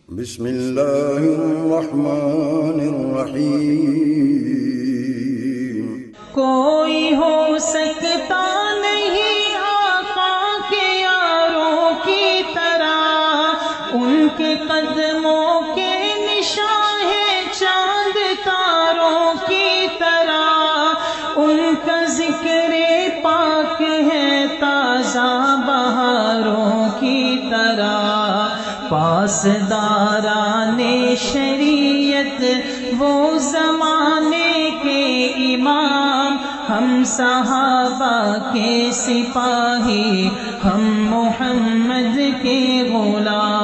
بسم اللہ الرحمن الرحیم۔ کوئی ہو سکتا نہیں آقا کے یاروں کی طرح، ان کے قدموں کے نشان ہے چاند تاروں کی طرح، ان کا ذکر پاک ہے تازہ بہاروں کی طرح، پاسداران شریعت وہ زمانے کے امام، ہم صحابہ کے سپاہی، ہم محمد کے غلام۔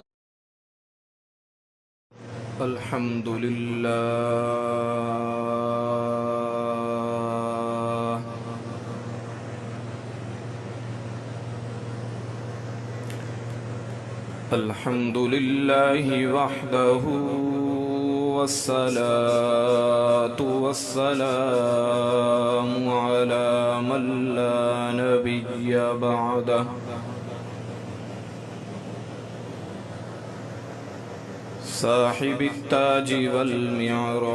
الحمد لله وحده والصلاة والسلام على من لا نبي بعده صاحب التاج والمعراج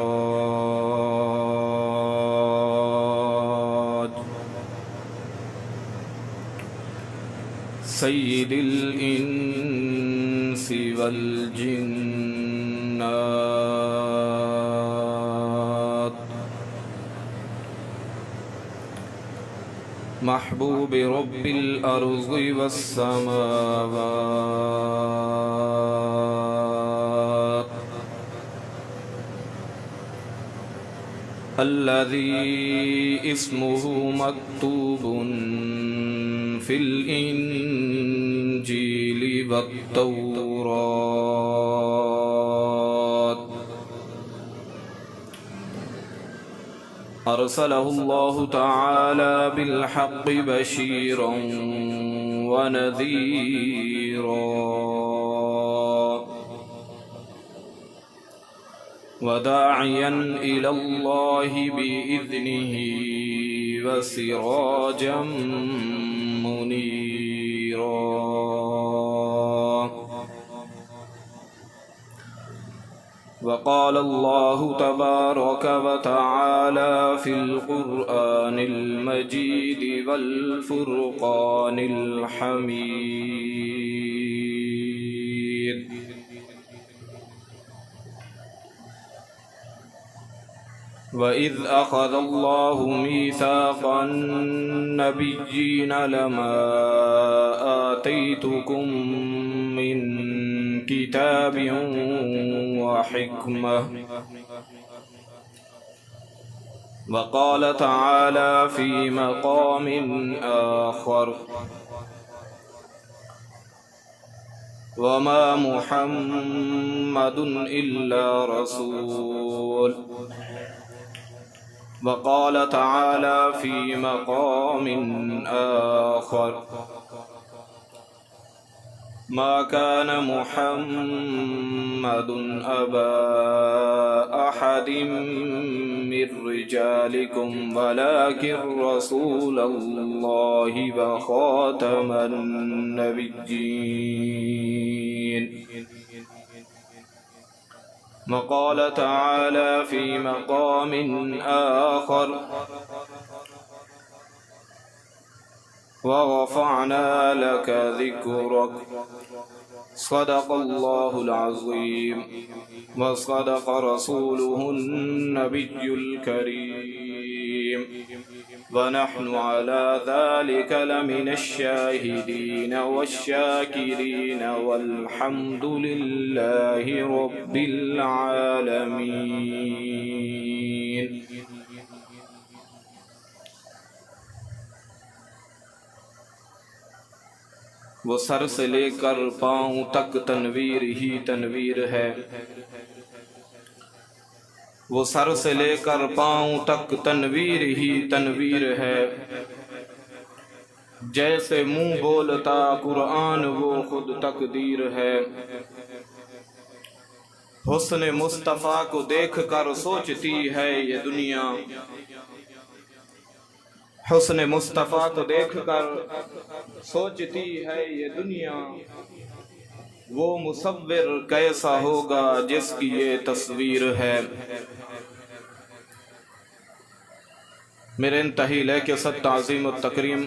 سيد الإنس والجنات محبوب رب الأرض والسماوات الذي اسمه مكتوب في الإنجيل والتوراة أرسله الله تعالى بالحق بشيرا ونذيرا وداعيا إلى الله بإذنه وسراجا منيرا وقال الله تبارك وتعالى في القرآن المجيد والفرقان الحميد وَإِذْ أَخَذَ اللَّهُ مِيثَاقَ النَّبِيِّينَ لَمَا آتَيْتُكُم مِّن كِتَابٍ وَحِكْمَةٍ وَقَالَ تَعَالَى فِي مَقَامٍ آخَرَ وَمَا مُحَمَّدٌ إِلَّا رَسُولٌ وقال تعالى في مقام آخر ما كان محمد أبا أحد من رجالكم ولكن رسول الله وخاتم النبيين وقال تعالى في مقام آخر ورفعنا لك ذكرك صدق الله العظيم وصدق رسوله النبي الكريم ونحن على ذلك لمن الشاهدين والشاكرين والحمد لله رب العالمين۔ وہ سر سے لے کر پاؤں تک تنویر ہی تنویر ہے، وہ سر سے لے کر پاؤں تک تنویر ہی تنویر ہے، جیسے منہ بولتا قرآن وہ خود تقدیر ہے۔ حسن مصطفیٰ کو دیکھ کر سوچتی ہے یہ دنیا، حسن مصطفیٰ کو دیکھ کر سوچتی ہے یہ دنیا، وہ مصور کیسا ہوگا جس کی یہ تصویر ہے۔ میرے انتہی لیکست تعظیم و تکریم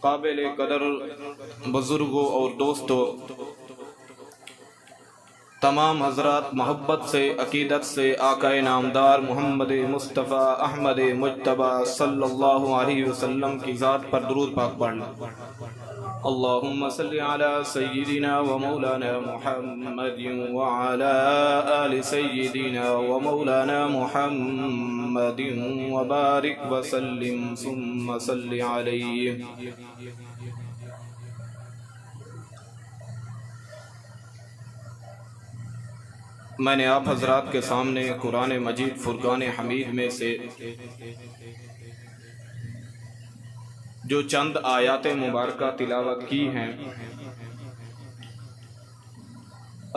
قابل قدر بزرگوں اور دوستوں، تمام حضرات محبت سے عقیدت سے آقا نامدار محمد مصطفیٰ احمد مجتبی صلی اللہ علیہ وسلم کی ذات پر درود پاک پڑھنا۔ اللہم صلی علی سیدنا و مولانا محمد وعلی آل سیدنا و مولانا محمد وبارک وسلم ثم صلی علیہ۔ میں نے آپ حضرات کے سامنے قرآن مجید فرقان حمید میں سے جو چند آیات مبارکہ تلاوت کی ہیں،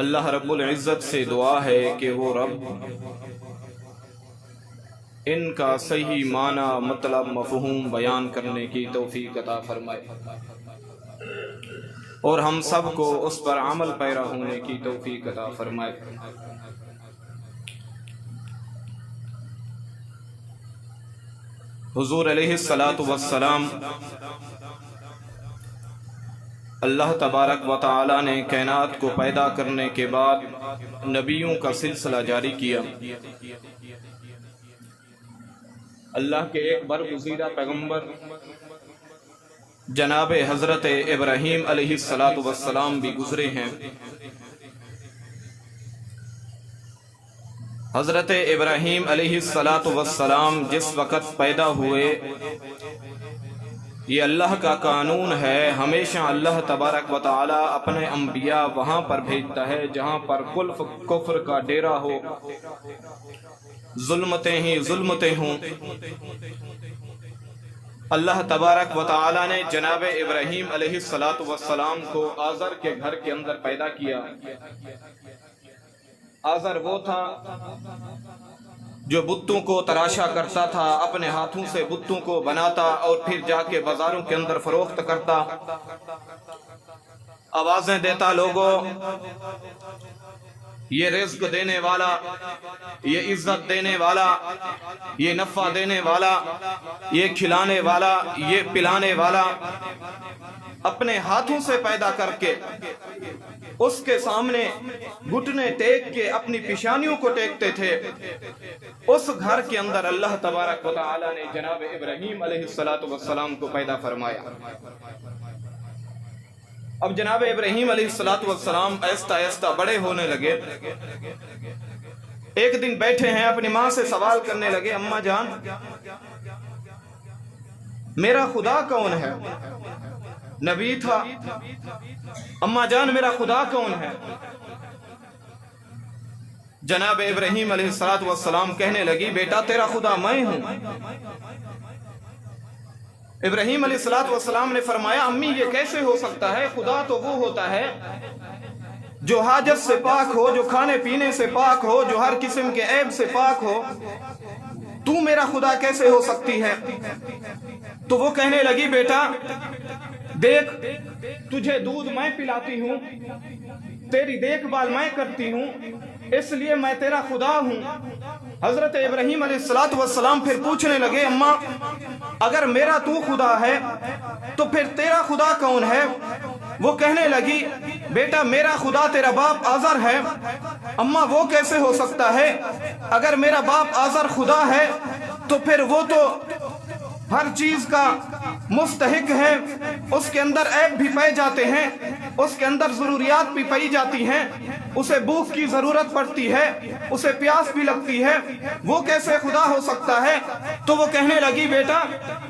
اللہ رب العزت سے دعا ہے کہ وہ رب ان کا صحیح معنی مطلب مفہوم بیان کرنے کی توفیق عطا فرمائے اور ہم سب کو اس پر عمل پیرا ہونے کی توفیق عطا فرمائے۔ حضور علیہ الصلاۃ والسلام اللہ تبارک و تعالی نے کائنات کو پیدا کرنے کے بعد نبیوں کا سلسلہ جاری کیا۔ اللہ کے ایک برگزیدہ پیغمبر جناب حضرت ابراہیم علیہ الصلاۃ والسلام بھی گزرے ہیں۔ حضرت ابراہیم علیہ الصلاۃ والسلام جس وقت پیدا ہوئے، یہ اللہ کا قانون ہے، ہمیشہ اللہ تبارک و تعالی اپنے انبیاء وہاں پر بھیجتا ہے جہاں پر کفر کا ڈیرا ہو، ظلمتیں ہی ظلمتیں ہوں۔ اللہ تبارک و تعالی نے جناب ابراہیم علیہ الصلاۃ والسلام کو آزر کے گھر کے اندر پیدا کیا۔ آزر وہ تھا جو بتوں کو تراشا کرتا تھا، اپنے ہاتھوں سے بتوں کو بناتا اور پھر جا کے بازاروں کے اندر فروخت کرتا، آوازیں دیتا، لوگوں یہ رزق دینے والا، یہ عزت دینے والا، یہ نفع دینے والا، یہ کھلانے والا، یہ پلانے والا، اپنے ہاتھوں سے پیدا کر کے اس کے سامنے گھٹنے ٹیک کے اپنی پیشانیوں کو ٹیکتے تھے۔ اس گھر کے اندر اللہ تبارک و تعالی نے جناب ابراہیم علیہ الصلاۃ والسلام کو پیدا فرمایا۔ اب جناب ابراہیم علیہ الصلاۃ والسلام آہستہ آہستہ بڑے ہونے لگے۔ ایک دن بیٹھے ہیں، اپنی ماں سے سوال کرنے لگے، اماں جان میرا خدا کون ہے؟ نبی تھا، اماں جان میرا خدا کون ہے؟ جناب ابراہیم علیہ الصلاۃ والسلام کہنے لگی، بیٹا تیرا خدا میں ہوں۔ ابراہیم علیہ الصلاۃ والسلام نے فرمایا، امی یہ کیسے ہو سکتا ہے؟ خدا تو وہ ہوتا ہے جو حاجت سے پاک ہو، جو کھانے پینے سے پاک ہو، جو ہر قسم کے عیب سے پاک ہو، تو میرا خدا کیسے ہو سکتی ہے؟ تو وہ کہنے لگی، بیٹا دیکھ تجھے دودھ میں پلاتی ہوں، تیری دیکھ بھال میں کرتی ہوں، اس لیے میں تیرا خدا ہوں۔ حضرت ابراہیم علیہ الصلاۃ والسلام پھر پوچھنے لگے، اماں اگر میرا تو خدا ہے تو پھر تیرا خدا کون ہے؟ وہ کہنے لگی، بیٹا میرا خدا تیرا باپ آزر ہے۔ اماں وہ کیسے ہو سکتا ہے؟ اگر میرا باپ آزر خدا ہے تو پھر وہ تو ہر چیز کا مستحق ہے، اس کے اندر عیب بھی پائے جاتے ہیں، اس کے اندر ضروریات بھی پائی جاتی ہیں، اسے بھوک کی ضرورت پڑتی ہے، اسے پیاس بھی لگتی ہے، وہ کیسے خدا ہو سکتا ہے؟ تو وہ کہنے لگی، بیٹا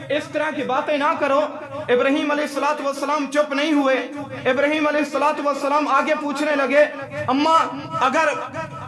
اس طرح کی باتیں نہ کرو۔ ابراہیم علیہ الصلاۃ والسلام چپ نہیں ہوئے۔ ابراہیم علیہ الصلاۃ والسلام آگے پوچھنے لگے، اماں اگر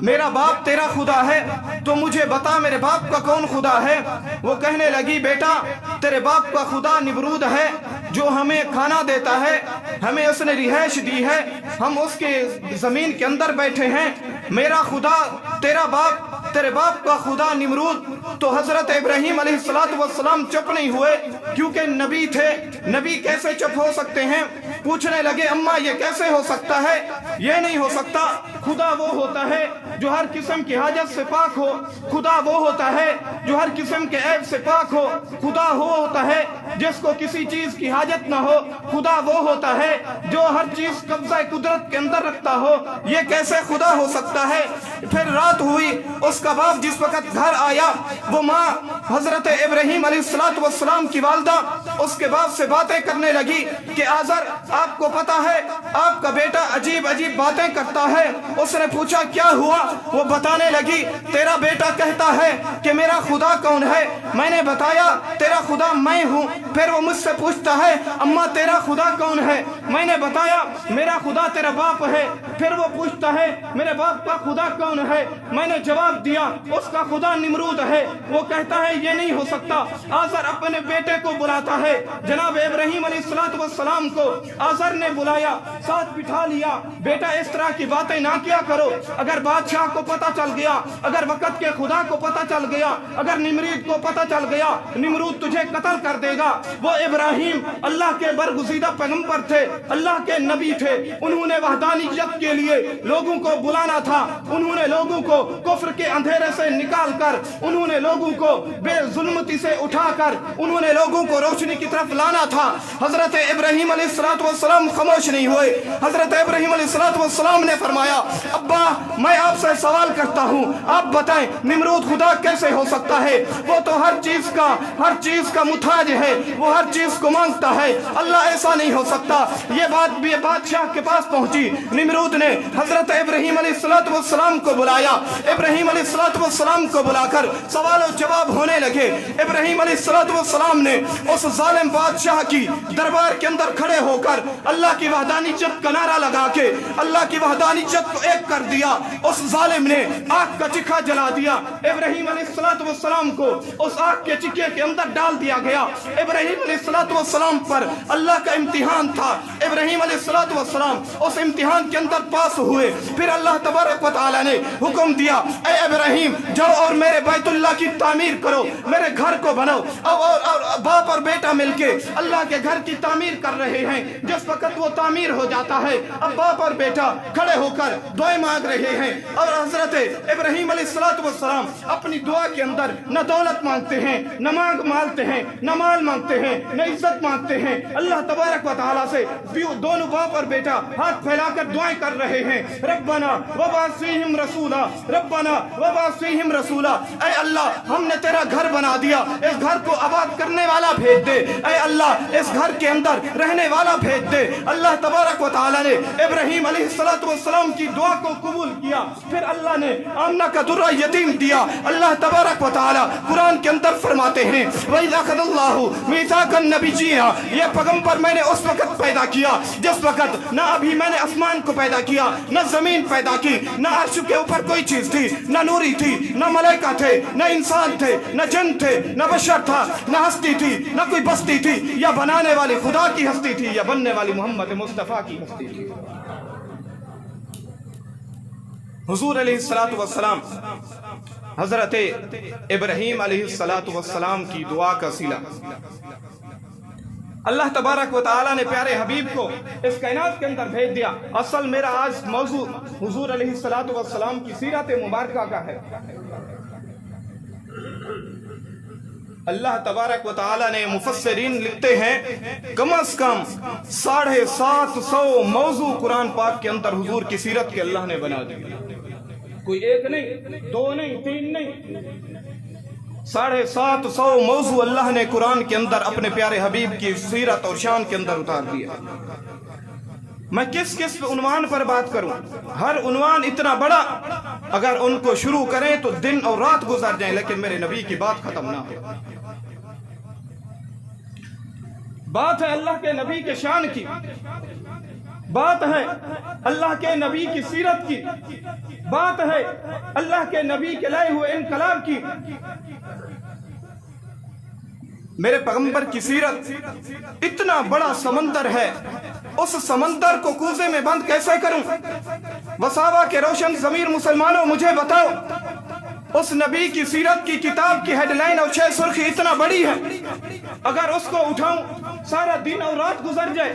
میرا باپ تیرا خدا ہے تو مجھے بتا میرے باپ کا کون خدا ہے؟ وہ کہنے لگی، بیٹا تیرے باپ کا خدا نمرود ہے جو ہمیں کھانا دیتا ہے، ہمیں اس نے رہائش دی ہے، ہم اس کے زمین کے اندر بیٹھے ہیں۔ میرا خدا تیرا باپ، تیرے باپ کا خدا نمرود۔ تو حضرت ابراہیم علیہ الصلاۃ والسلام چپ نہیں ہوئے، کیونکہ نبی تھے، نبی کیسے چپ ہو سکتے ہیں؟ پوچھنے لگے اما یہ کیسے ہو سکتا ہے؟ یہ نہیں ہو سکتا، خدا وہ ہوتا ہے جو ہر قسم کی حاجت سے پاک ہو، خدا وہ ہوتا ہے جو ہر قسم کے عیب سے پاک ہو، خدا وہ ہوتا ہے جس کو کسی چیز کی حاجت نہ ہو، خدا وہ ہوتا ہے جو ہر چیز قبضہ قدرت کے اندر رکھتا ہو، یہ کیسے خدا ہو سکتا ہے؟ پھر رات ہوئی، اس کا باپ جس وقت گھر آیا، وہ ماں حضرت ابراہیم علیہ السلام کی والدہ اس کے باپ سے باتیں کرنے لگی کہ آزر آپ کو پتا ہے آپ کا بیٹا عجیب عجیب باتیں کرتا ہے۔ اس نے پوچھا کیا ہوا؟ وہ بتانے لگی تیرا بیٹا کہتا ہے کہ میرا خدا کون ہے؟ میں نے بتایا تیرا خدا میں ہوں۔ پھر وہ مجھ سے پوچھتا ہے اماں تیرا خدا کون ہے؟ میں نے بتایا میرا خدا تیرا باپ ہے۔ پھر وہ پوچھتا ہے میرے باپ کا خدا کون ہے؟ میں نے جواب دیا اس کا خدا نمرود ہے۔ وہ کہتا ہے یہ نہیں ہو سکتا۔ آزر اپنے بیٹے کو بلاتا ہے، جناب ابراہیم علیہ السلام کو آزر نے بلایا، ساتھ بٹھا لیا، بیٹا اس طرح کی باتیں نہ کیا کرو، اگر بادشاہ کو پتہ چل گیا، اگر وقت کے خدا کو پتہ چل گیا، اگر نمرود کو پتہ چل گیا، نمرود تجھے قتل کر دے گا۔ وہ ابراہیم اللہ کے برگزیدہ پیغمبر تھے، اللہ کے نبی تھے، انہوں نے وحدانیت کے لیے لوگوں کو بلانا تھا، انہوں نے لوگوں کو کفر کے اندھیرے سے نکال کر، انہوں نے لوگوں کو بے ظلمتی سے اٹھا کر، انہوں نے لوگوں کو روشنی کی طرف لانا تھا۔ حضرت ابراہیم علیہ السلام خاموش نہیں ہوئے۔ حضرت ابراہیم علیہ السلام نے فرمایا ابا میں آپ سے سوال کرتا ہوں، آپ بتائیں نمرود خدا کیسے ہو سکتا ہے؟ وہ تو ہر چیز کا محتاج ہے، وہ ہر چیز کو مانگتا ہے، اللہ ایسا نہیں ہو سکتا۔ یہ بات بھی بادشاہ کے پاس پہنچی، نمرود نے حضرت ابراہیم علیہ السلام کو بلایا، ابراہیم علیہ السلام کو بلا کر سوال و جواب ہونے لگے۔ ابراہیم علیہ السلام نے اس ظالم بادشاہ کی دربار کے اندر کھڑے ہو کر اللہ کی وحدانیت کا نعرہ لگا کے اللہ کی وحدانیت کو ایک کر دیا۔ اس ظالم نے آگ کا چکھا جلا دیا، ابراہیم علیہ السلام کو اس آگ کے چکھے کے اندر ڈال دیا گیا۔ ابراہیم علیہ السلام پر اللہ کا امتحان تھا، ابراہیم علیہ السلام اس امتحان کے اندر پاس ہوئے۔ پھر اللہ تبارک و تعالی نے حکم دیا اے ابراہیم جاؤ اور میرے بیت اللہ کی تعمیر کرو، میرے گھر کو بناؤ۔ اور باپ اور بیٹا مل کے اللہ کے گھر کی تعمیر کر رہے ہیں۔ جس وقت وہ تعمیر ہو جاتا ہے اب باپ اور بیٹا کھڑے ہو کر دعائیں مانگ رہے ہیں، اور حضرت ابراہیم علیہ السلام اپنی دعا کے اندر نہ دولت مانگتے ہیں، نہ مانگتے ہیں، نہ مال مانگتے ہیں، نہ عزت مانگتے ہیں۔ اللہ تبارک و تعالیٰ سے دونوں باپ اور بیٹا ہاتھ پھیلا کر دعائیں کر رہے ہیں، ربنا وبعث فیہم رسولا، ربنا وبعث فیہم رسولا۔ اے اللہ ہم نے تیرا گھر بنا دیا، اس گھر کو آباد کرنے والا بھیج دے، اے اللہ اس گھر کے اندر رہنے والا بھیج دے۔ اللہ تبارک و تعالیٰ نے ابراہیم علیہ السلام کی دعا کو قبول کیا۔ پھر اللہ نے آمنہ کا درہ یتیم دیا۔ اللہ تبارک و تعالیٰ قرآن کے اندر فرماتے ہیں وَإِذَا أَخَذَ اللَّهُ مِيثَاقَ النَّبِيِّينَ، یہ پیغمبر میں نے اس وقت پیدا کیا جس وقت نہ ابھی میں نے آسمان کو پیدا کیا، نہ زمین پیدا کی، نہ عرش کے اوپر کوئی چیز تھی، نہ نوری تھی، نہ ملائکہ تھے، نہ انسان تھے، نہ جن تھے، نہ بشر تھا، نہ ہستی تھی، نہ کوئی بستی تھی، یا بنانے والے خدا کی ہستی تھی یا بننے والی محمد مصطفیٰ کی ہستی تھی۔ حضور علیہ السلام حضرت ابراہیم علیہ السلام کی دعا کا صلہ اللہ تبارک و تعالیٰ نے پیارے حبیب کو اس کائنات کے اندر بھیج دیا۔ اصل میرا آج موضوع حضور علیہ السلام کی سیرت مبارکہ کا ہے۔ اللہ تبارک و تعالیٰ نے مفسرین لکھتے ہیں کم از کم 750 موضوع قرآن پاک کے اندر حضور کی سیرت کے اللہ نے بنا دی، کوئی ایک نہیں، دو نہیں، تین نہیں، 750 موضوع اللہ نے قرآن کے اندر اپنے پیارے حبیب کی سیرت اور شان کے اندر اتار دیا۔ میں کس عنوان پر بات کروں؟ ہر عنوان اتنا بڑا، اگر ان کو شروع کریں تو دن اور رات گزر جائیں، لیکن میرے نبی کی بات ختم نہ ہو۔ بات ہے اللہ کے نبی کے شان کی، بات ہے اللہ کے نبی کی سیرت کی، بات ہے اللہ کے نبی کے لائے ہوئے انقلاب کی۔ میرے پیغمبر کی سیرت اتنا بڑا سمندر ہے، اس سمندر کو کوزے میں بند کیسے کروں؟ وساوا کے روشن ضمیر مسلمانوں مجھے بتاؤ، اس نبی کی سیرت کی کتاب کی ہیڈ لائن اور شہ سرخی اتنا بڑی ہے، اگر اس کو اٹھاؤں سارا دن اور رات گزر جائے،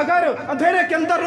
اگر اندھیرے کے اندر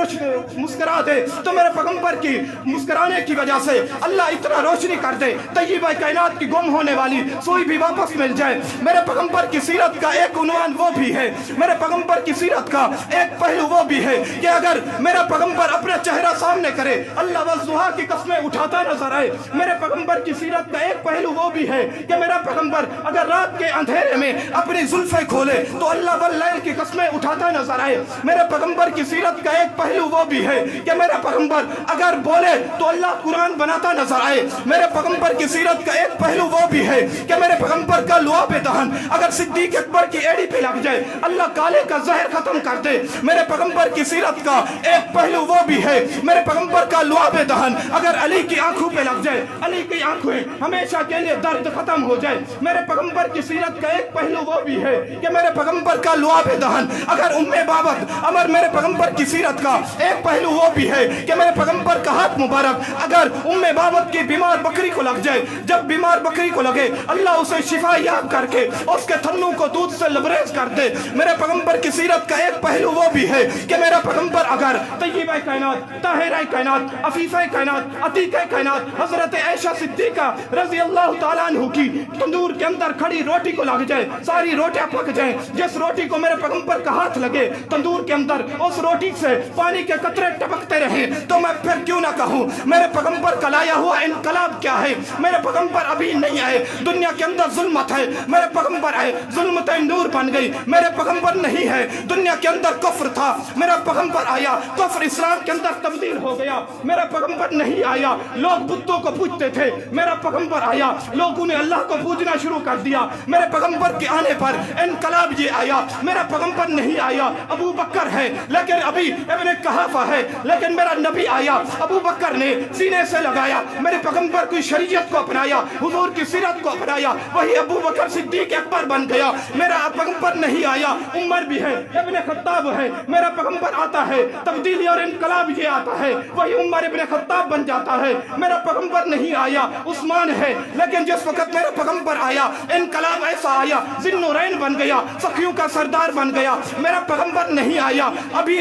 مسکرا دے تو میرے پیغمبر کی مسکرانے کی وجہ سے اللہ اتنا روشنی کر دے طیبہ کائنات کی گم ہونے والی سوئی بھی واپس مل جائے۔ میرے پیغمبر کی سیرت کا ایک عنوان وہ بھی ہے، میرے پیغمبر کی سیرت کا ایک پہلو وہ بھی ہے کہ اگر میرا پیغمبر اپنے چہرہ سامنے کرے اللہ والضحیٰ کی قسمیں اٹھاتا نظر آئے۔ میرے پیغمبر کی سیرت کا ایک پہلو وہ بھی ہے کہ میرا پیغمبر اگر رات کے اندھیرے میں اپنی زلفیں کھولے تو اللہ واللیل کی قسمیں اٹھاتا نظر آئے۔ میرے پیغمبر کی سیرت کا ایک پہلو وہ بھی ہے کہ میرا پیغمبر اگر بولے تو اللہ قرآن بناتا نظر آئے۔ میرے پیغمبر کی سیرت کا ایک پہلو وہ بھی ہے کہ میرے پیغمبر کا لعاب دہن اگر صدیق اکبر کی ایڑی پہ لگ جائے اللہ کالے کا زہر ختم کر دے۔ میرے پیغمبر کی سیرت کا ایک پہلو وہ بھی ہے میرے پیغمبر کا لعاب دہن اگر علی کی آنکھوں پہ لگ جائے علی کی آنکھیں ہمیشہ کے لیے درد ختم ہو جائے۔ میرے پیغمبر کی سیرت کا ایک پہلو وہ بھی ہے کہ میرے پیغمبر کا لعاب دہن اگر بابت امر میرے پیغمبر کی سیرت کا ایک پہلو وہ بھی ہے کہ میرے پیغمبر کا ہاتھ مبارک اگر بابت کی بیمار بکری کو لگ جائے جب بیمار بکری کو لگے اللہ اسے شفا یاب کر کے اس کے تھنوں کو دودھ سے لبریز کر دے۔ میرے پیغمبر کی سیرت کا ایک پہلو وہ بھی ہے کہ میرا پیغمبر اگر طیبہ کائنات طاہرہ کائنات عفیفہ کائنات عتیقہ کائنات حضرت عائشہ صدیقہ رضی اللہ تعالیٰ عنہ کی تندور کے اندر کھڑی روٹی کو لگ جائے ساری روٹیاں پک جائیں جس روٹی کو میرے پیغمبر کا ہاتھ لگے تندور کے اندر اس روٹی سے پانی کے قطرے ٹپکتے رہیں تو میں پھر کیوں نہ کہوں میرے پیغمبر کا لایا ہوا انقلاب کیا ہے۔ میرے پیغمبر ابھی نہیں آئے دنیا کے اندر ظلمت ہے میرے پیغمبر آئے ظلمتیں نور بن گئی۔ میرے پیغمبر نہیں ہے دنیا کے اندر کفر تھا میرا پیغمبر آیا کفر اسلام کے اندر تبدیل ہو گیا۔ میرا پیغمبر نہیں آیا لوگ بتوں کو پوجتے تھے میرا پیغمبر آیا لوگوں نے اللہ کو پوجنا شروع کر دیا۔ میرے پیغمبر کے آنے پر انقلاب یہ آیا۔ میرا پیغمبر نہیں آیا ابو بکر ہے لیکن ابھی ابن قحافہ ہے لیکن میرا نبی آیا ابو بکر نے سینے سے لگایا میرے پیغمبر کی شریعت کو اپنایا حضور کی سیرت کو اپنایا وہی ابو بکر صدیق اکبر بن گیا۔ میرا پیغمبر نہیں آیا عمر بھی ہے ابن خطاب ہے میرا پیغمبر آتا ہے تبدیلی اور انقلاب یہ آتا ہے وہی عمر ابن خطاب بن جاتا ہے۔ میرا پیغمبر نہیں آیا عثمان ہے لیکن جس وقت میرا پیغمبر آیا انقلاب ایسا آیا ذی النورین بن گیا سخیوں کا سردار بن گیا۔ میرا پیغمبر نہیں آیا ابھی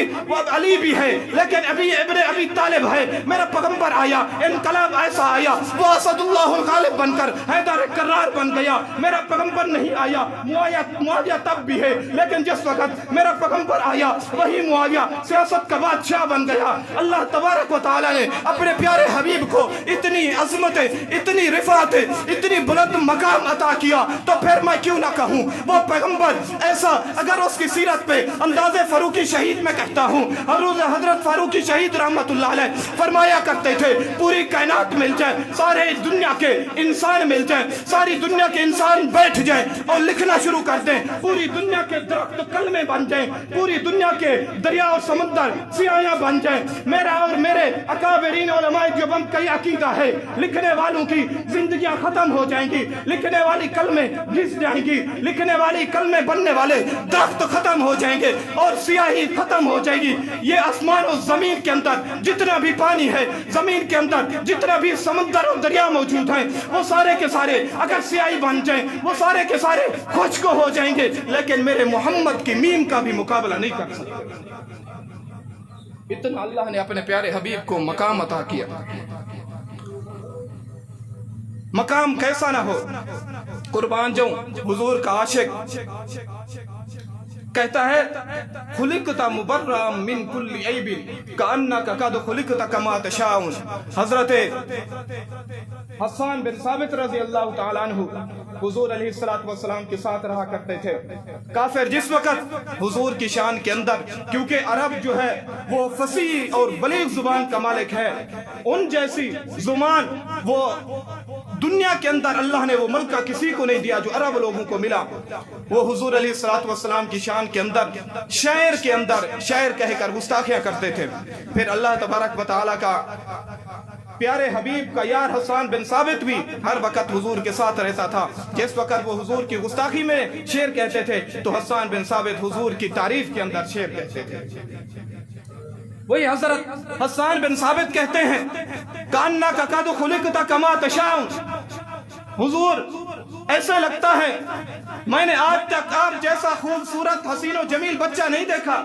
علی بھی ہے لیکن ابھی ابن ابی طالب ہے میرا پیغمبر آیا انقلاب ایسا آیا وہ اسد اللہ الغالب بن کر حیدر کرار بن گیا۔ میرا پیغمبر نہیں آیا معاویہ تب بھی ہے لیکن جس وقت میرا پیغمبر آیا وہی معاویہ سیاست کا بادشاہ بن گیا۔ اللہ تبارک و تعالی نے اپنے پیارے حبیب کو اتنی عظمت اتنی رفعت اتنی بلند مقام عطا کیا تو پھر میں کیوں نہ کہوں وہ پیغمبر ایسا اگر اس کی سیرت پہ انداز فاروقی شہید میں کہتا ہوں حضرت فاروقی شہید رحمت اللہ علیہ فرمایا کرتے تھے پوری کائنات مل جائے سارے دنیا کے انسان مل جائیں ساری دنیا کے انسان بیٹھ جائیں اور لکھنا شروع کر دیں پوری دنیا کے درخت کلمے بن جائیں پوری دنیا کے دریا اور سمندر سیاہیاں بن جائیں میرا اور میرے اکابرین علماء دیوبند کا یہ عقیدہ ہے لکھنے والوں کی زندگیاں ختم ہو جائیں گی لکھنے والی کلمے گھس جائیں گی لکھنے والی کلمے بننے والے درخت ختم ہو جائیں گے اور سیاہی ختم ہو جائے گی یہ آسمان اور زمین کے اندر جتنا بھی پانی ہے زمین کے اندر جتنا بھی سمندر اور دریا موجود ہیں وہ سارے کے سارے اگر سیاہی بن جائیں وہ سارے کے سارے خشک ہو جائیں گے لیکن میرے محمد کی میم کا بھی مقابلہ نہیں کر سکتے اتنا اللہ نے اپنے پیارے حبیب کو مقام عطا کیا مقام کیسا نہ ہو قربان جاؤں حضور کا عاشق کہتا ہے خلقت مبرأ من کل عیب کأنک قد خلقت کما تشاء حضرت حسان بن ثابت رضی اللہ تعالیٰ عنہ حضور علیہ السلام کے ساتھ رہا کرتے تھے کافر جس وقت حضور کی شان کے اندر کیونکہ عرب جو ہے وہ فصیح اور بلیغ زبان کا مالک ہے ان جیسی زبان وہ دنیا کے اندر اللہ نے وہ ملکہ کسی کو نہیں دیا جو عرب لوگوں کو ملا وہ حضور علیہ السلام کی شان کے اندر شعر کے اندر شعر کہہ کر گستاخیاں کرتے تھے پھر اللہ تبارک و تعالیٰ کا پیارے حبیب کا یار حسان بن ثابت بھی ہر وقت حضور کے ساتھ رہتا تھا جس وقت وہ حضور کی گستاخی میں شعر کہتے تھے تو حسان بن ثابت حضور کی تعریف کے اندر شعر کہتے تھے وہی حضرت حسان بن ثابت کہتے ہیں کأنک قد خلقت کما تشاء حضور ایسا لگتا ہے میں نے آج تک آپ جیسا خوبصورت حسین و جمیل بچہ نہیں دیکھا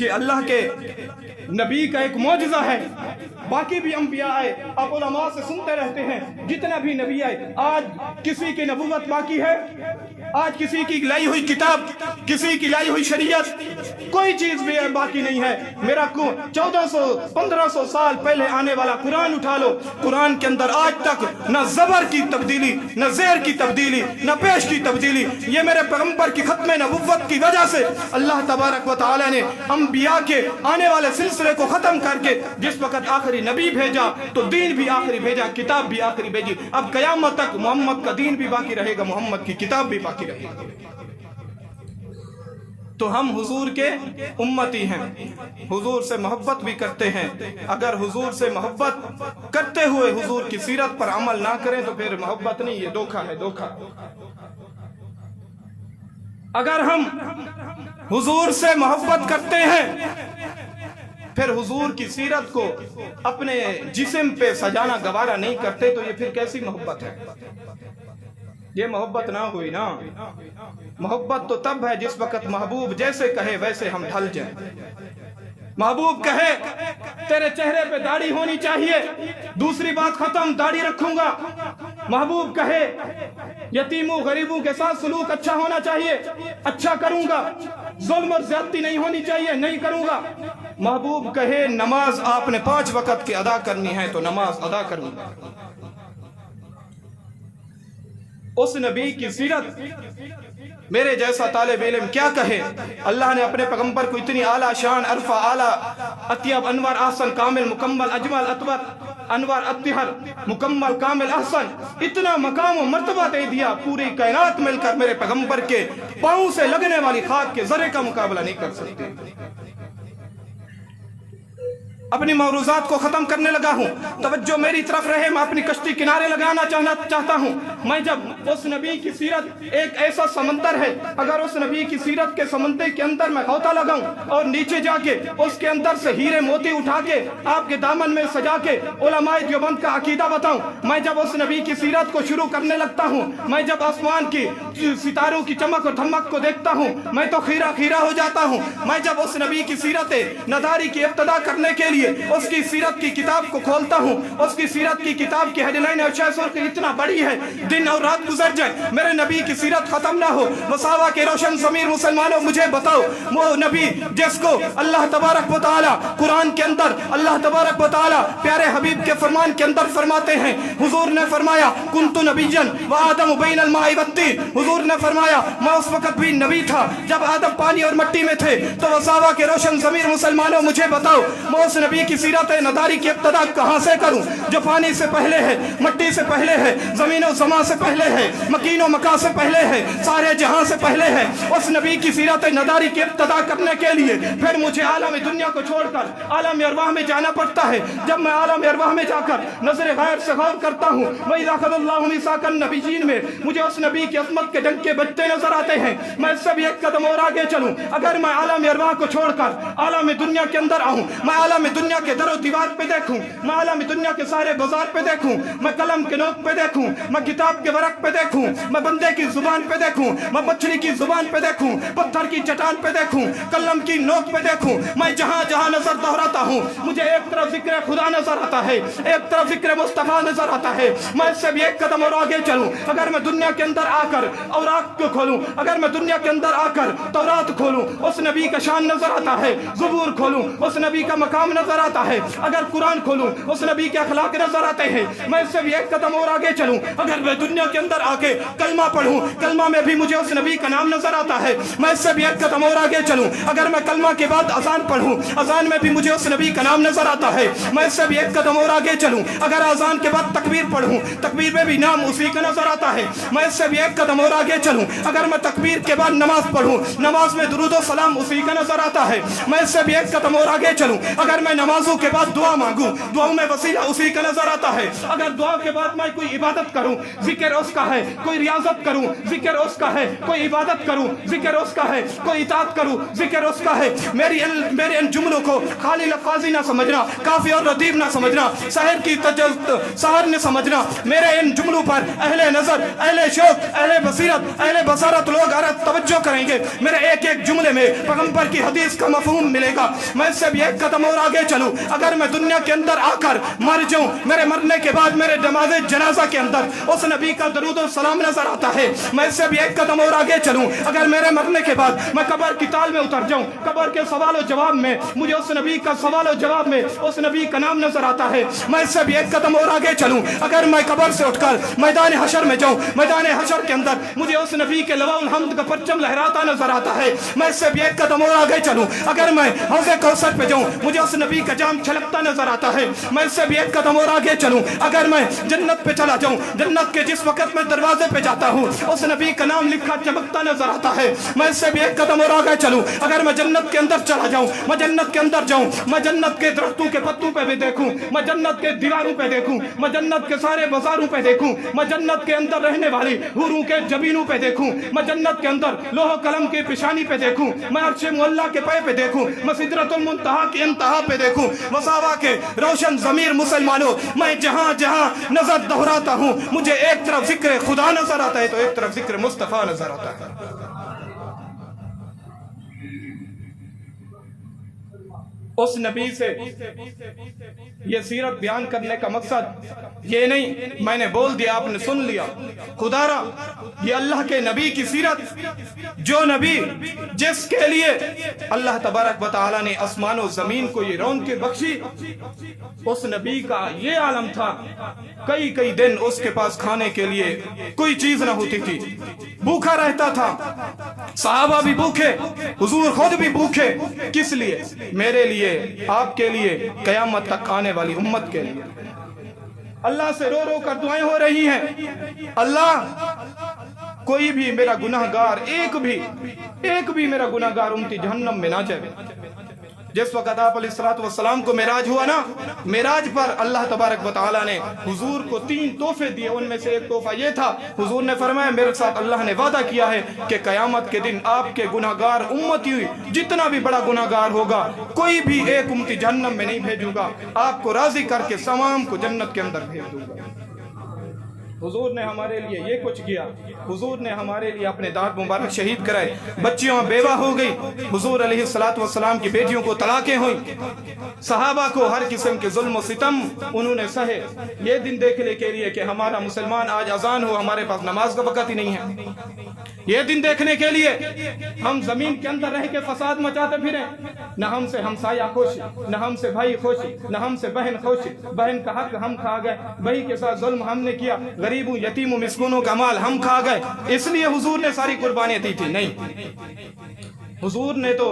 یہ اللہ کے نبی کا ایک معجزہ ہے. باقی بھی انبیاء آئے, آپ علماء سے سنتے رہتے ہیں, جتنا بھی نبی آئے, آج کسی کی نبوت باقی ہے؟ آج کسی کی لائی ہوئی کتاب, کسی کی لائی ہوئی شریعت, کوئی چیز بھی باقی نہیں ہے. میرا 1400-1500 سال پہلے آنے والا قرآن اٹھا لو, قرآن کے اندر آج تک نہ زبر کی تبدیلی, نہ زیر کی تبدیلی, نہ پیش کی تبدیلی. یہ میرے پیغمبر کی ختم نبوت کی وجہ سے اللہ تبارک و تعالی نے انبیاء کے آنے والے سلسلے کو ختم کر کے جس وقت آخری نبی بھیجا تو دین بھی آخری بھیجا, کتاب بھی آخری بھیجی. اب قیامت تک محمد کا دین بھی باقی رہے گا, محمد کی کتاب بھی باقی رہے گی. تو ہم حضور کے امتی ہیں, حضور سے محبت بھی کرتے ہیں. اگر حضور سے محبت کرتے ہوئے حضور کی سیرت پر عمل نہ کریں تو پھر محبت نہیں, یہ دھوکہ ہے, دھوکہ. اگر ہم حضور سے محبت کرتے ہیں پھر حضور کی سیرت کو اپنے جسم پہ سجانا گوارا نہیں کرتے تو یہ پھر کیسی محبت ہے؟ یہ محبت نہ ہوئی نا. محبت تو تب ہے جس وقت محبوب جیسے کہے ویسے ہم ڈھل جائیں. محبوب کہے تیرے چہرے پہ داڑھی ہونی چاہیے, دوسری بات ختم, داڑھی رکھوں گا. محبوب کہے یتیموں غریبوں کے ساتھ سلوک اچھا ہونا چاہیے, اچھا کروں گا. ظلم اور زیادتی نہیں ہونی چاہیے, نہیں کروں گا. محبوب کہے نماز آپ نے 5 وقت کی ادا کرنی ہے تو نماز ادا کروں گا. اس نبی کی سیرت میرے جیسا طالب علم کیا کہے؟ اللہ نے اپنے پیغمبر کو اتنی اعلیٰ شان, عرفہ, اعلیٰ, اطیب, انور, احسن, کامل, مکمل, اجمل, اطور, انور, اطہر, مکمل, کامل, احسن, اتنا مقام و مرتبہ دے دیا. پوری کائنات مل کر میرے پیغمبر کے پاؤں سے لگنے والی خاک کے ذرے کا مقابلہ نہیں کر سکتے. اپنی موروثات کو ختم کرنے لگا ہوں, توجہ میری طرف رہے, میں اپنی کشتی کنارے لگانا چاہتا ہوں. میں جب اس نبی کی سیرت ایک ایسا سمندر ہے, اگر اس نبی کی سیرت کے سمندر کے اندر میں غوطہ لگاؤں اور نیچے جا کے اس کے اندر سے ہیرے موتی اٹھا کے آپ کے دامن میں سجا کے علماء دیوبند کا عقیدہ بتاؤں, میں جب اس نبی کی سیرت کو شروع کرنے لگتا ہوں, میں جب آسمان کی ستاروں کی چمک اور دھمک کو دیکھتا ہوں میں تو خیرہ خیرہ ہو جاتا ہوں. میں جب اس نبی کی سیرت نداری کی ابتدا کرنے کے لیے اس کی سیرت کی کتاب کو کھولتا ہوں, اس کی سیرت کی کتاب کی ہیڈ لائن اور 600 کی اتنا بڑی ہے, دن اور رات گزر جائیں میرے نبی کی سیرت ختم نہ ہو. مساوا کے روشن ضمیر مسلمانوں مجھے بتاؤ, وہ نبی جس کو اللہ تبارک و تعالی قرآن کے اندر اللہ تبارک و تعالی پیارے حبیب کے فرمان کے اندر فرماتے ہیں, حضور نے فرمایا کنت نبیا وآدم بین الماء والطین, حضور نے فرمایا میں اس وقت بھی نبی تھا جب آدم پانی اور مٹی میں تھے. تو مساوا کے روشن ضمیر مسلمانوں مجھے بتاؤ, میں اس نبی کی سیرت نداری کی ابتدا کہاں سے کروں جو پانی سے پہلے ہے, مٹی سے پہلے ہے, زمین و زمان سے پہلے ہے, مکین و مکان سے پہلے ہے, سارے جہاں سے پہلے ہے. اس نبی کی سیرت نداری کی ابتدا کرنے کے لیے پھر مجھے عالم دنیا کو چھوڑ کر عالم ارواح میں جانا پڑتا ہے. جب میں عالم ارواح میں جا کر نظر غیر سے غور کرتا ہوں, وَإِذَا أَخَذَ اللَّهُ مِيثَاقَ النَّبِيِّينَ میں مجھے اس نبی کی عظمت کے ڈنکے بجتے نظر آتے ہیں. میں اس سے بھی ایک قدم اور آگے چلوں, اگر میں عالم ارواح کو چھوڑ کر عالم دنیا کے اندر آؤں, میں عالم دنیا کے در و دیوار پہ دیکھوں, میں عالم دنیا کے سارے بازار پہ دیکھوں, میں قلم کے نوک پہ دیکھوں, میں کتاب کے ورق پہ دیکھوں, میں بندے کی زبان پہ دیکھوں, میں مچھلی کی زبان پہ دیکھوں, پتھر کی چٹان پہ دیکھوں, قلم کی نوک پہ دیکھوں, میں جہاں جہاں نظر دہراتا ہوں مجھے ایک طرف ذکر خدا نظر آتا ہے, ایک طرف ذکر مصطفیٰ نظر آتا ہے. میں اس سے بھی ایک قدم اور آگے چلوں, اگر میں دنیا کے اندر آ کر اوراق کو کھولوں, اگر میں دنیا کے اندر آ کر تورات کھولوں, اس نبی کا شان نظر آتا ہے. زبور کھولوں, اس نبی کا مقام نظر آتا ہے. اگر قرآن کھولوں اس نبی کے اخلاق نظر آتے ہیں. میں اس سے بھی ایک قدم اور آگے چلوں, اگر میں دنیا کے اندر آ کے کلمہ پڑھوں, کلمہ میں بھی مجھے اس نبی کا نام نظر آتا ہے. میں اس سے بھی ایک قدم اور آگے چلوں, اگر میں کلمہ کے بعد اذان پڑھوں, اذان میں بھی مجھے اس نبی کا نام نظر آتا ہے. میں اس سے بھی ایک قدم اور آگے چلوں, اگر اذان کے بعد تکبیر پڑھوں, تکبیر میں بھی نام اسی کا نظر آتا ہے. میں اس سے بھی ایک قدم اور آگے چلوں, اگر میں تکبیر کے بعد نماز پڑھوں, نماز میں درود و سلام اسی کا نظر آتا ہے. میں اس سے بھی ایک قدم اور آگے چلوں, اگر میں میں نمازوں کے بعد دعا مانگوں، دعاؤں میں وسیلہ اسی کا نظر آتا ہے۔ اگر دعا کے بعد میں کوئی عبادت کروں، ذکر اس کا ہے، کوئی ریاضت کروں، ذکر اس کا ہے، کوئی عبادت کروں، ذکر اس کا ہے، کوئی اطاعت کروں، ذکر اس کا ہے، میرے ان جملوں کو خالی لفاظی نہ سمجھنا، کافی اور ردیف نہ سمجھنا، سحر نہ سمجھنا۔ میرے ان جملوں پر اہل نظر، اہل شوق، اہل بصیرت، اہل بصارت لوگ توجہ کریں گے۔ میرے ایک ایک جملے میں پیغمبر کی حدیث کا مفہوم ملے گا۔ میں اس سے بھی ایک قدم اور آگے چلوں، اگر میں دنیا کے اندر آ کر مر جاؤں، میرے مرنے کے بعد میرے نماز جنازہ کے اندر اس نبی کا درود و سلام نظر آتا ہے، میں اس سے بھی ایک قدم اور آگے چلوں، اگر میرے مرنے کے بعد میں قبر کی تال میں اتر جاؤں، قبر کے سوال و جواب میں مجھے اس نبی کا سوال و جواب میں اس نبی کا نام نظر آتا ہے، میں اس سے بھی ایک قدم اور آگے چلوں، اگر میں قبر سے اٹھ کر میدان حشر میں جاؤں، میدان حشر کے اندر مجھے اس نبی کے لواء الحمد کا پرچم لہراتا نظر آتا ہے، میں اس سے بھی ایک قدم اور آگے چلوں، اگر میں حوض کوثر پہ جاؤں مجھے اس نبی کا جام چھلکتا نظر آتا ہے، میں اس سے بھی ایک قدم اور آگے چلوں، اگر میں جنت پہ چلا جاؤں، جنت کے جس وقت میں دروازے پہ جاتا ہوں اس نبی کا نام لکھا چمکتا نظر آتا ہے، میں اس سے بھی ایک قدم اور آگے چلوں، اگر میں جنت کے اندر چلا جاؤں، میں جنت کے اندر جاؤں، میں جنت کے درختوں کے پتوں پہ بھی دیکھوں، میں جنت کے دیواروں پہ دیکھوں، میں جنت کے سارے بازاروں پہ دیکھوں، میں جنت کے اندر رہنے والی حوروں کے جبینوں پہ دیکھوں، میں جنت کے اندر لوح و قلم کی پیشانی پہ دیکھوں، میں عرش معلیٰ کے پے پہ دیکھوں، میں سدرۃ المنتہا کی انتہا پہ دیکھوں، مساوا کے روشن ضمیر مسلمانوں، میں جہاں جہاں نظر دہراتا ہوں مجھے ایک طرف ذکر خدا نظر آتا ہے تو ایک طرف ذکر مصطفیٰ نظر آتا ہے۔ اس نبی سے یہ سیرت بیان کرنے کا مقصد یہ نہیں میں نے بول دیا آپ نے سن لیا، خدا را یہ اللہ کے نبی کی سیرت، جو نبی جس کے لیے اللہ تبارک و تعالی نے آسمان و زمین کو یہ رونقیں بخشی، اس نبی کا یہ عالم تھا کئی دن اس کے پاس کھانے کے لیے کوئی چیز نہ ہوتی تھی، بھوکا رہتا تھا، صحابہ بھی بھوکے، حضور خود بھی بھوکے، کس لیے؟ میرے لیے، آپ کے لیے، قیامت تک آنے والی امت کے لیے۔ اللہ سے رو رو کر دعائیں ہو رہی ہیں، اللہ کوئی بھی میرا گناہگار ایک بھی میرا گناہگار امتی جہنم میں نہ جائے۔ جس وقت آپ علیہ السلام کو معراج ہوا نا، معراج پر اللہ تبارک و تعالیٰ نے حضور کو 3 تحفے دیے، ان میں سے ایک تحفہ یہ تھا، حضور نے فرمایا میرے ساتھ اللہ نے وعدہ کیا ہے کہ قیامت کے دن آپ کے گناہگار امتی جتنا بھی بڑا گناہگار ہوگا کوئی بھی ایک امتی جہنم میں نہیں بھیجوں گا، آپ کو راضی کر کے تمام کو جنت کے اندر بھیج دوں گا۔ حضور نے ہمارے لیے یہ کچھ کیا، حضور نے ہمارے لیے اپنے دانت مبارک شہید کرائے، بچیاں بیوہ ہو گئی، حضور علیہ السلام کی بیٹیوں کو طلاقیں ہوئیں، صحابہ کو ہر قسم کے ظلم و ستم انہوں نے سہے، یہ دن دیکھنے کے لیے کہ ہمارا مسلمان آج اذان ہو ہمارے پاس نماز کا وقت ہی نہیں ہے، یہ دن دیکھنے کے لیے ہم زمین کے اندر رہ کے فساد مچاتے پھریں، نہ ہم سے ہمسایہ خوش، نہ ہم سے بھائی خوش، نہ ہم سے بہن خوش، بہن کا حق ہم کھا گئے، بھائی کے ساتھ ظلم ہم نے کیا، غریبوں یتیموں مسکینوں کا مال ہم کھا گئے، اس لیے حضور نے ساری قربانیاں دی تھی؟ نہیں، حضور نے تو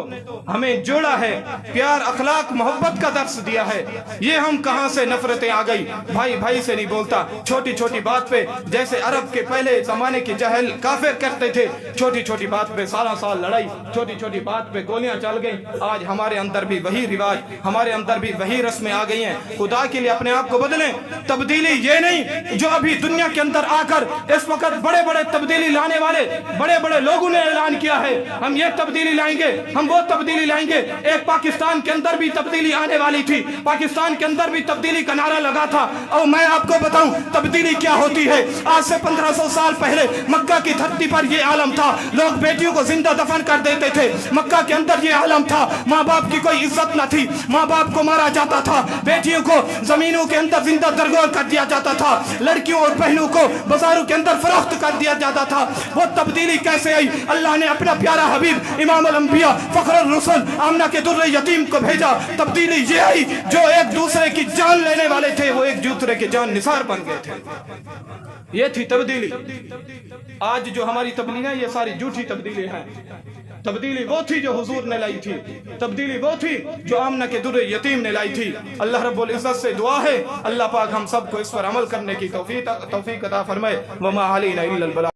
ہمیں جوڑا ہے، پیار اخلاق محبت کا درس دیا ہے، یہ ہم کہاں سے نفرتیں آ گئی، بھائی بھائی سے نہیں بولتا، چھوٹی چھوٹی بات پہ جیسے عرب کے پہلے زمانے کے جاہل کافر کرتے تھے، چھوٹی چھوٹی بات پہ سال لڑائی، چھوٹی چھوٹی بات پہ گولیاں چل گئیں، آج ہمارے اندر بھی وہی رواج، ہمارے اندر بھی وہی رسمیں آ گئی ہیں۔ خدا کے لیے اپنے آپ کو بدلیں، تبدیلی یہ نہیں جو ابھی دنیا کے اندر آ کر اس وقت بڑے بڑے تبدیلی لانے والے بڑے بڑے لوگوں نے اعلان کیا ہے، ہم یہ تبدیلی لائیں گے، ہم وہ تبدیلی لائیں گے۔ ایک پاکستان کے اندر بھی تبدیلی آنے والی تھی، پاکستان کے اندر بھی تبدیلی کا نعرہ لگا تھا، اور میں آپ کو بتاؤں تبدیلی کیا ہوتی ہے۔ آج سے 1500 سال پہلے مکہ کی دھرتی پر یہ عالم تھا، لوگ بیٹیوں کو زندہ دفن کر دیتے تھے، مکہ کے اندر یہ عالم تھا، ماں باپ کی کوئی عزت نہ تھی، ماں باپ کو مارا جاتا تھا، بیٹیوں کو زمینوں کے اندر زندہ درگور کر دیا جاتا تھا، لڑکیوں اور بہنوں کو بازاروں کے اندر فروخت کر دیا جاتا تھا۔ وہ تبدیلی کیسے آئی؟ اللہ نے اپنا پیارا حبیب امام الانبیاء فخر الرسل آمنہ کے در یتیم کو بھیجا، تبدیلی یہ آئی جو ایک دوسرے کی جان لینے والے تھے وہ ایک دوسرے کے جان نثار بن گئے تھے، یہ تھی تبدیلی۔ آج جو ہماری تبدیلی ہے یہ ساری جھوٹی تبدیلی ہیں، تبدیلی وہ تھی جو حضور نے لائی تھی، تبدیلی وہ تھی جو آمنہ کے در یتیم نے لائی تھی۔ اللہ رب العزت سے دعا ہے اللہ پاک ہم سب کو اس پر عمل کرنے کی توفیق عطا فرمائے۔ وما علینا الا البلاغ۔